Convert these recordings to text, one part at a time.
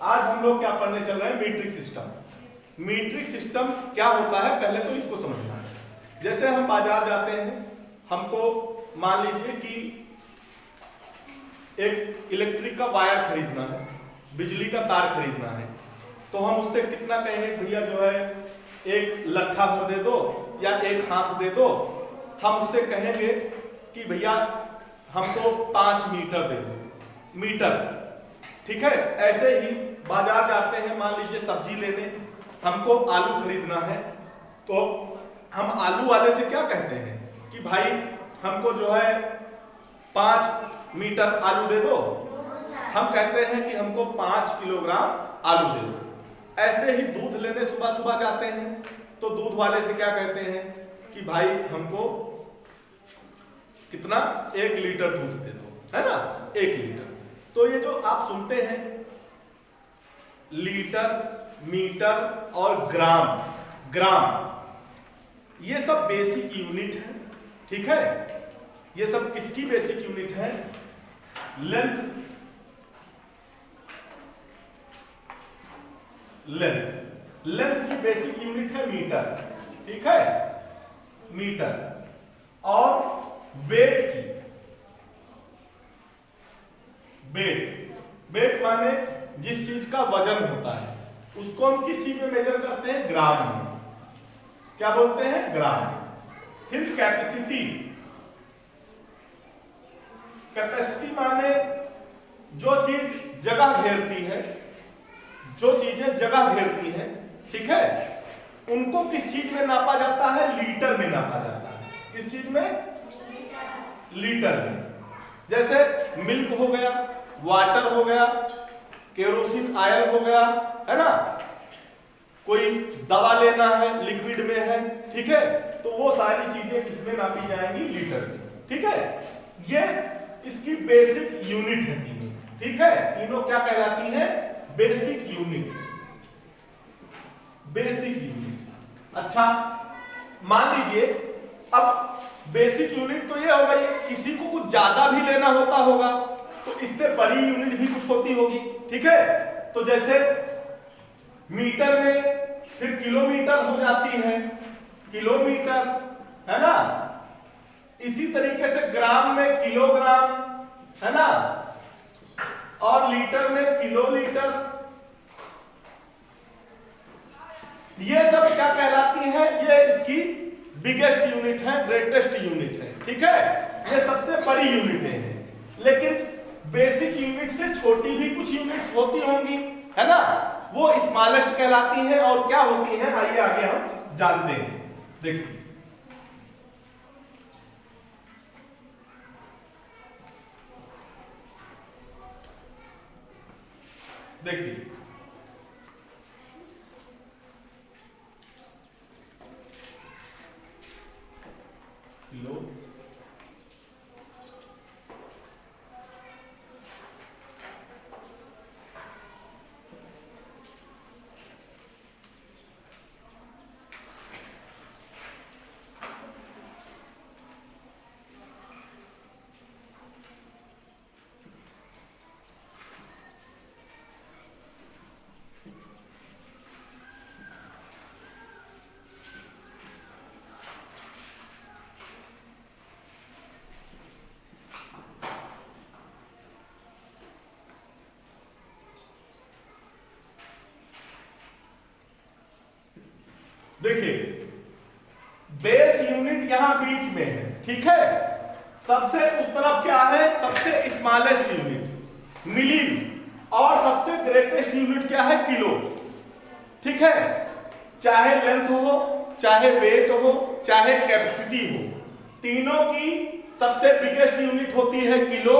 आज हम लोग क्या पढ़ने चल रहे हैं, मीट्रिक सिस्टम। मीट्रिक सिस्टम क्या होता है पहले तो इसको समझना है। जैसे हम बाजार जाते हैं, हमको मान लीजिए कि एक इलेक्ट्रिक का वायर खरीदना है, बिजली का तार खरीदना है, तो हम उससे कितना कहेंगे, भैया जो है एक लट्ठा भर दे दो या एक हाथ दे दो। हम उससे कहेंगे कि भैया हमको 5 मीटर दे दो, मीटर, ठीक है। ऐसे ही बाजार जाते हैं, मान लीजिए सब्जी लेने, हमको आलू खरीदना है, तो हम आलू वाले से क्या कहते हैं कि भाई हमको जो है 5 मीटर आलू दे दो। हम कहते हैं कि हमको 5 किलोग्राम आलू दे दो। ऐसे ही दूध लेने सुबह सुबह जाते हैं, तो दूध वाले से क्या कहते हैं कि भाई हमको कितना, 1 लीटर दूध दे दो, है ना, 1 लीटर। तो ये जो आप सुनते हैं लीटर, मीटर और ग्राम, ये सब बेसिक यूनिट है, ठीक है। ये सब किसकी बेसिक यूनिट है? लेंथ की बेसिक यूनिट है मीटर, ठीक है, मीटर। और वेट की, वेट माने जिस चीज का वजन होता है उसको हम किस चीज में मेजर करते हैं? ग्राम में। क्या बोलते हैं? ग्राम। फिर कैपेसिटी माने जो चीज जगह घेरती है, जो चीजें जगह घेरती हैं, ठीक है, उनको किस चीज में नापा जाता है? लीटर में नापा जाता है। किस चीज में? लीटर में। जैसे मिल्क हो गया, वाटर हो गया, केरोसिन ऑयल हो गया, है ना, कोई दवा लेना है लिक्विड में है, ठीक है, तो वो सारी चीजें किसमें नापी जाएंगी? लीटर में, ठीक है। ये इसकी बेसिक यूनिट है तीनों, ठीक है। तीनों क्या कहलाती हैं? Basic unit. अच्छा, मान लीजिए अब बेसिक यूनिट तो ये हो गई, किसी को कुछ ज्यादा भी लेना होता होगा तो इससे बड़ी यूनिट भी कुछ होती होगी, ठीक है। तो जैसे मीटर में फिर किलोमीटर हो जाती है, किलोमीटर, है ना। इसी तरीके से ग्राम में किलोग्राम, है ना, और लीटर में किलोलीटर। ये सब क्या कहलाती है? ये इसकी बिगेस्ट यूनिट है, ग्रेटेस्ट यूनिट है, ठीक है। ये सबसे बड़ी यूनिटें हैं। लेकिन बेसिक यूनिट से छोटी भी कुछ यूनिट्स होती होंगी, है ना, वो स्मॉलेस्ट कहलाती हैं। और क्या होती हैं, आइए आगे हम जानते हैं। देखिए किलो, देखिए बेस यूनिट यहां बीच में है, ठीक है। सबसे उस तरफ क्या है? सबसे स्मॉलेस्ट यूनिट मिली, और सबसे ग्रेटेस्ट यूनिट क्या है? किलो, ठीक है। चाहे लेंथ हो, चाहे वेट हो, चाहे कैपेसिटी हो, तीनों की सबसे बिगेस्ट यूनिट होती है किलो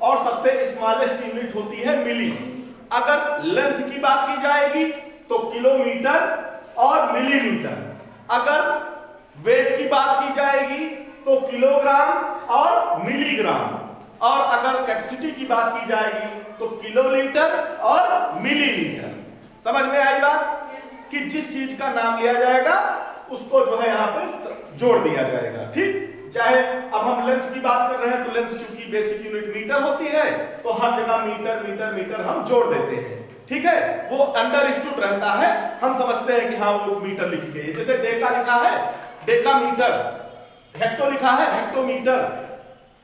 और सबसे स्मॉलेस्ट यूनिट होती है मिली। अगर लेंथ की बात की जाएगी तो किलोमीटर और मिलीमीटर। अगर वेट की बात की जाएगी तो किलोग्राम और मिलीग्राम। और अगर कैपेसिटी की बात की जाएगी तो किलोलीटर और मिलीलीटर। समझ में आई बात? कि जिस चीज का नाम लिया जाएगा उसको जो है यहाँ पे जोड़ दिया जाएगा, ठीक। चाहे अब हम लेंथ की बात कर रहे हैं तो लेंथ चूंकि बेसिक यूनिट मीटर होती है तो हर जगह मीटर मीटर मीटर हम जोड़ देते हैं, ठीक है, वो अंडरस्टूड रहता है, हम समझते हैं कि हाँ वो मीटर लिखी गई है। जैसे डेका लिखा है डेकामीटर, हेक्टो लिखा है हेक्टोमीटर,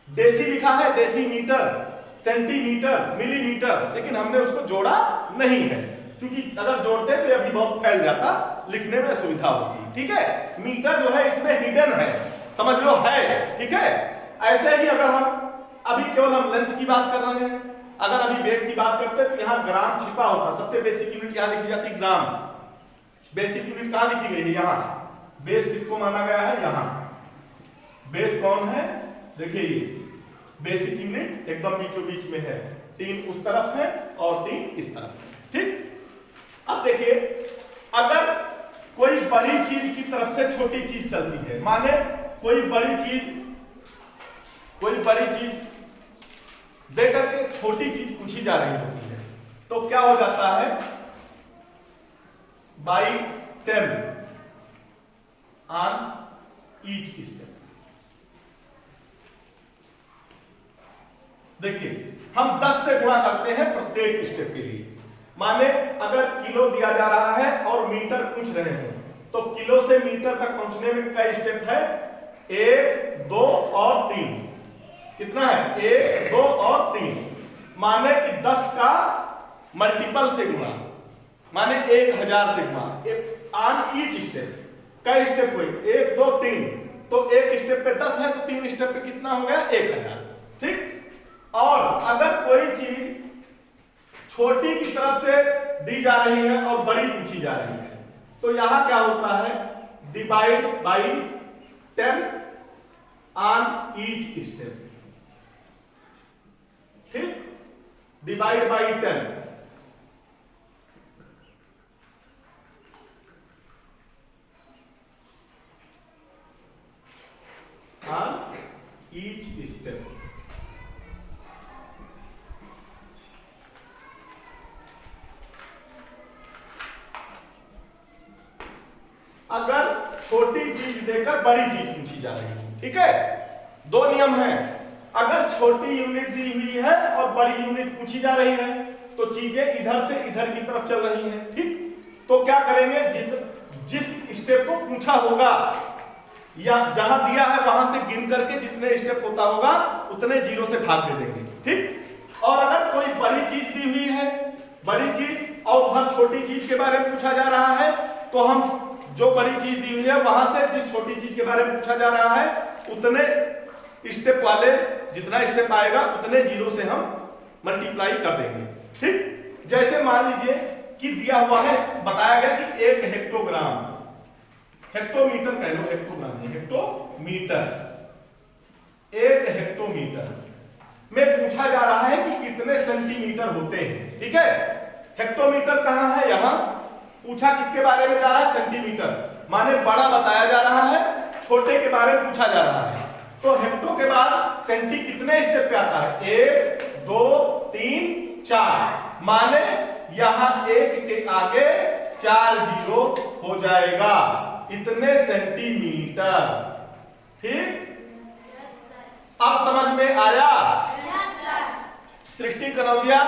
डेसी लिखा है डेसीमीटर, सेंटीमीटर, मिलीमीटर, लेकिन हमने उसको जोड़ा नहीं है, क्योंकि अगर जोड़ते तो अभी बहुत फैल जाता, लिखने में सुविधा होती। ठीक है, मीटर जो है इसमें हिडन है, समझ लो है। ठीक है, ऐसे ही अगर हम अभी केवल हम लेंथ की बात कर रहे हैं, अगर अभी वेट की बात करते हैं तो यहाँ ग्राम छिपा होता, सबसे बेसिक यूनिट यहाँ लिखी जाती ग्राम। बेसिक यूनिट कहाँ लिखी गई है? यहाँ। बेस किसको माना गया है? यहाँ। बेस कौन है? देखिए ये बेसिक यूनिट एकदम बीचों बीच में है, 3 उस तरफ है और 3 इस तरफ है। ठीक, अब देखिए अगर कोई बड़ी चीज की तरफ से छोटी चीज चलती है, माने कोई बड़ी चीज दे करके छोटी चीज पूछी जा रही होती है, तो क्या हो जाता है? By 10 on each step. देखिए हम 10 से गुणा करते हैं प्रत्येक स्टेप के लिए। माने अगर किलो दिया जा रहा है और मीटर पूछ रहे हैं, तो किलो से मीटर तक पहुंचने में कई स्टेप है? 1, 2 और 3। कितना है? 1, 2 और 3। माने कि 10 का मल्टीपल से गुणा, माने 1000 से गुणा ऑन ईच स्टेप। कई स्टेप हुए? 1, 2, 3। तो एक स्टेप पे 10 है तो 3 स्टेप पे कितना हो गया? 1000। ठीक, और अगर कोई चीज छोटी की तरफ से दी जा रही है और बड़ी पूछी जा रही है, तो यहां क्या होता है? Divide by 10 on each step. ठीक, divide by 10। On each step. अगर छोटी चीज देकर बड़ी चीज पूछी जा रही है, ठीक है, 2 नियम हैं। अगर छोटी यूनिट दी हुई है और बड़ी यूनिट पूछी जा रही है, तो चीजें इधर से इधर की तरफ चल रही हैं। ठीक, तो क्या करेंगे? जिस स्टेप को पूछा होगा या जहां दिया है वहां से गिन करके जितने स्टेप होता होगा उतने 0 से भाग दे देंगे। ठीक, और अगर कोई बड़ी चीज दी हुई है, बड़ी चीज और उधर छोटी चीज के बारे में पूछा जा रहा है, तो हम जो बड़ी चीज दी हुई है वहां से जिस छोटी चीज के बारे में पूछा जा रहा है उतने स्टेप वाले, जितना स्टेप आएगा उतने 0 से हम मल्टीप्लाई कर देंगे। ठीक, जैसे मान लीजिए कि दिया हुआ है, बताया गया कि 1 हेक्टोग्राम, हेक्टोमीटर कह लो, हेक्टोग्राम नहीं, हेक्टोमीटर, 1 हेक्टोमीटर में पूछा जा रहा है कि कितने सेंटीमीटर होते हैं। ठीक है, हेक्टोमीटर कहां है? यहां। पूछा किसके बारे में जा रहा है? सेंटीमीटर, माने बड़ा बताया जा रहा है, छोटे के बारे में पूछा जा रहा है। तो हेक्टो के बाद सेंटी कितने स्टेप पे आता है? 1, 2, 3, 4। माने यहां 1 के आगे 4 जीरो हो जाएगा, इतने सेंटीमीटर। ठीक, अब समझ में आया? सृष्टि कनौजिया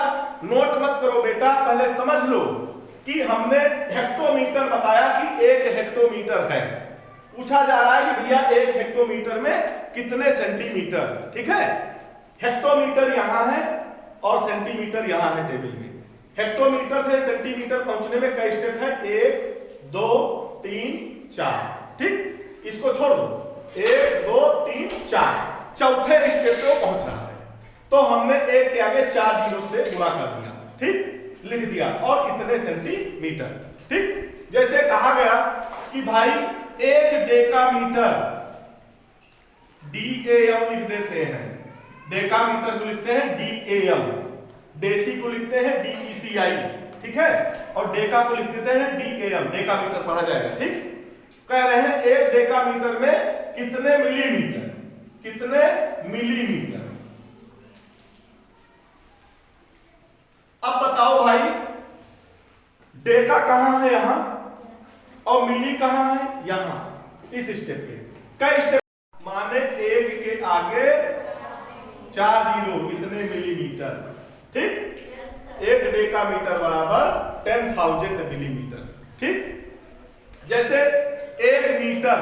नोट मत करो बेटा, पहले समझ लो कि हमने हेक्टोमीटर बताया कि 1 हेक्टोमीटर है। पूछा जा रहा है कि भैया 1 हेक्टोमीटर में कितने सेंटीमीटर। ठीक है, हेक्टोमीटर यहां है और सेंटीमीटर यहां है टेबल में। हेक्टोमीटर से सेंटीमीटर पहुंचने में कई स्टेप है? 1, 2, 3, 4। ठीक, इसको छोड़ दो, 1, 2, 3, 4, चौथे स्टेप पे पहुंच रहा है, तो हमने 1 के आगे 4 जीरो से गुणा कर दिया। ठीक, लिख दिया, और इतने सेंटीमीटर। ठीक, जैसे कहा गया कि भाई 1 डेकामीटर, DAM लिख देते हैं, डेकामीटर को लिखते हैं DAM, डेसी को लिखते हैं DECI। ठीक है, और डेका को लिख देते हैं DAM, डेकामीटर पढ़ा जाएगा। ठीक, कह रहे हैं 1 डेकामीटर में कितने मिलीमीटर, कितने मिलीमीटर। अब बताओ भाई, डेका कहां है? यहां, और मिली कहां है? यहां, इस स्टेप पे। कई स्टेप? माने 1 के आगे 4 जीरो, इतने मिलीमीटर। ठीक, 1 डेकामीटर बराबर 10,000 मिलीमीटर। ठीक, जैसे 1 मीटर,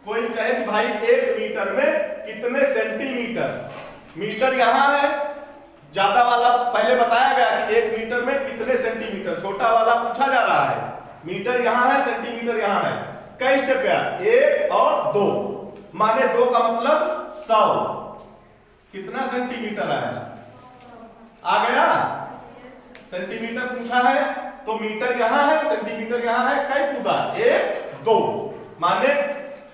कोई कहे कि भाई 1 मीटर में कितने सेंटीमीटर, मीटर यहां है, ज्यादा वाला पहले बताया गया कि 1 मीटर में कितने सेंटीमीटर, छोटा वाला पूछा जा रहा है, मीटर यहां है, सेंटीमीटर यहां है। कई स्टेप गया, 1 और 2, माने 2 का मतलब 100, कितना सेंटीमीटर आया, आ गया, सेंटीमीटर पूछा है तो मीटर यहां है, सेंटीमीटर यहां है, कई कूदा, 1 2, माने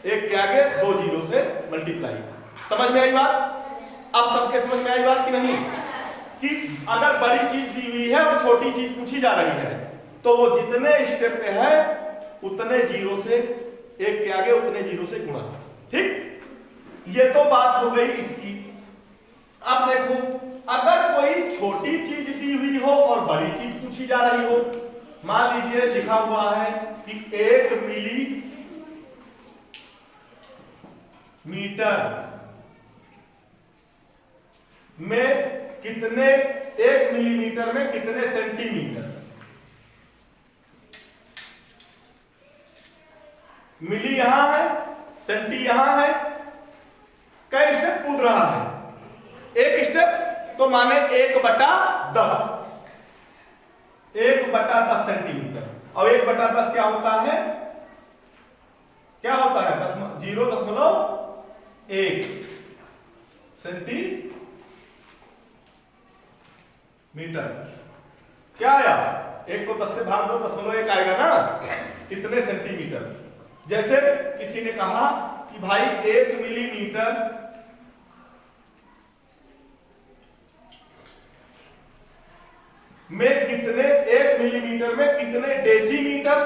1 के आगे 2 जीरो से मल्टीप्लाई। समझ में आई बात? अब सबके समझ में आई बात कि नहीं, कि अगर बड़ी चीज दी हुई है और छोटी चीज पूछी जा रही है तो वो जितने स्टेप पे है उतने जीरो से, 1 के आगे उतने जीरो से गुणा। ठीक, ये तो बात हो गई इसकी। अब देखो, अगर कोई छोटी चीज दी हुई हो और बड़ी चीज पूछी जा रही हो, मान लीजिए लिखा हुआ है कि 1 मिलीमीटर में कितने, 1 मिलीमीटर में कितने सेंटीमीटर, मिली यहां है, सेंटी यहां है, कई स्टेप कूद रहा है, 1 स्टेप तो माने 1/10, 1/10 सेंटीमीटर। और 1/10 क्या होता है, क्या होता है, 0.1 सेंटीमीटर। क्या आया, 1 को 10 से भाग दो, 0.1 आएगा ना, कितने सेंटीमीटर। जैसे किसी ने कहा कि भाई 1 मिलीमीटर में कितने, 1 मिलीमीटर में कितने डेसीमीटर,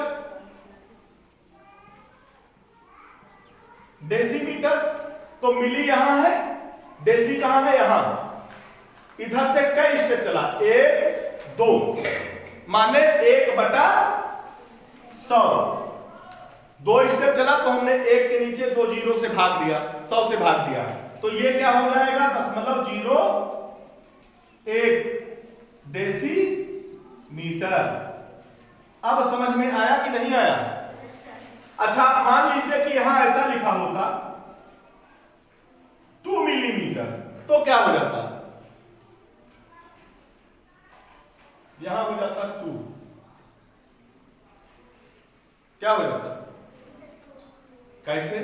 डेसीमीटर तो मिली यहां है, डेसी कहां है, यहां, इधर से कई स्टेप चला, 1 2, माने 1/100, 2 स्टेप चला तो हमने 1 के नीचे 2 जीरो से भाग दिया, 100 से भाग दिया, तो ये क्या हो जाएगा, 0.01 डेसीमीटर। अब समझ में आया कि नहीं आया? अच्छा, मान लीजिए कि यहां ऐसा लिखा होता 2 मिलीमीटर, तो क्या हो जाता, यहां हो जाता 2, क्या हो जाता, कैसे,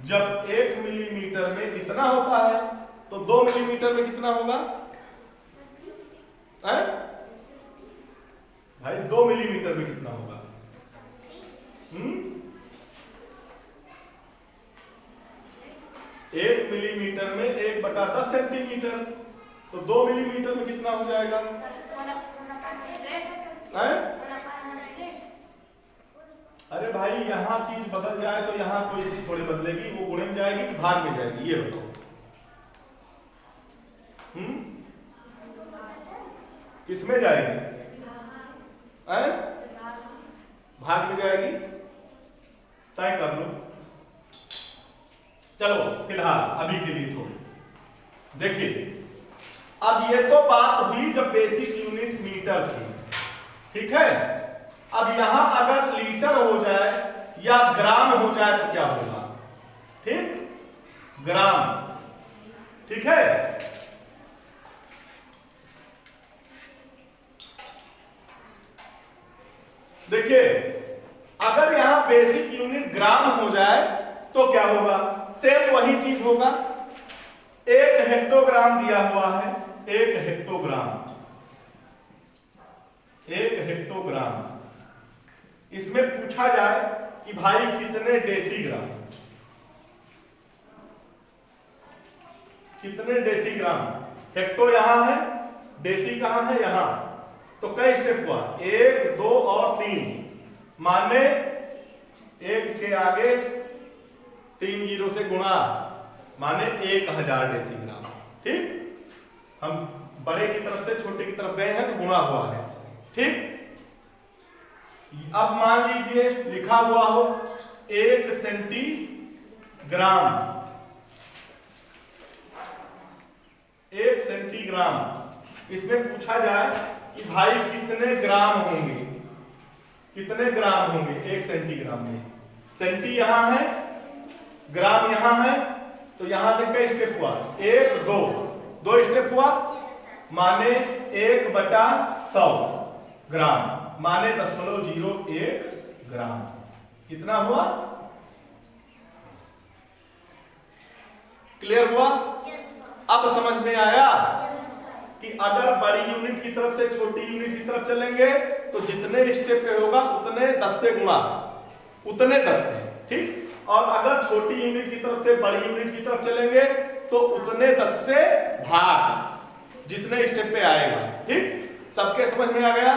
जब 1 मिलीमीटर में इतना होता है तो 2 मिलीमीटर में कितना होगा, भाई 2 मिलीमीटर में कितना होगा, 1 मिलीमीटर में 1/10 सेंटीमीटर, तो 2 मिलीमीटर में कितना हो जाएगा, अरे भाई यहां चीज बदल जाए तो यहां कोई चीज थोड़ी बदलेगी, वो गुणे में जाएगी कि भाग में जाएगी, ये बताओ। किस में जाएगी, भाग में जाएगी, तय कर लो। चलो फिलहाल अभी के लिए छोड़, देखिए अब ये तो बात हुई जब बेसिक यूनिट मीटर थी, ठीक है। अब यहां अगर लीटर हो जाए या ग्राम हो जाए तो क्या होगा, ठीक, ग्राम, ठीक है। देखिए अगर यहां बेसिक यूनिट ग्राम हो जाए तो क्या होगा, सेम वही चीज होगा। 1 हेक्टोग्राम दिया हुआ है, 1 हेक्टोग्राम, 1 हेक्टोग्राम, इसमें पूछा जाए कि भाई कितने डेसीग्राम, कितने डेसीग्राम, हेक्टो यहां है, डेसी कहां है, यहां, तो कई स्टेप हुआ, 1 2 और 3, माने 1 के आगे 3 जीरो से गुणा, माने 1000 डेसीग्राम, ठीक। हम बड़े की तरफ से छोटे की तरफ गए हैं तो गुणा हुआ है, ठीक। अब मान लीजिए लिखा हुआ हो 1 सेंटीमीटर, ग्राम, 1 सेंटीग्राम। इसमें पूछा जाए कि भाई कितने ग्राम होंगे, कितने ग्राम होंगे 1 सेंटीग्राम में। सेंटी यहां है, ग्राम यहां है, तो यहां से कई स्टेप हुआ, 1 2 2 स्टेप हुआ, माने 1/100 ग्राम, माने 0.01 ग्राम। कितना हुआ? क्लियर हुआ? अब समझ में आया कि अगर बड़ी यूनिट की तरफ से छोटी यूनिट की तरफ चलेंगे तो जितने स्टेप पे होगा उतने 10 से गुणा, उतने 10 से, ठीक। और अगर छोटी यूनिट की तरफ से बड़ी यूनिट की तरफ चलेंगे तो उतने 10 से भाग, जितने स्टेप पे आएगा, ठीक। सबके समझ में आ गया?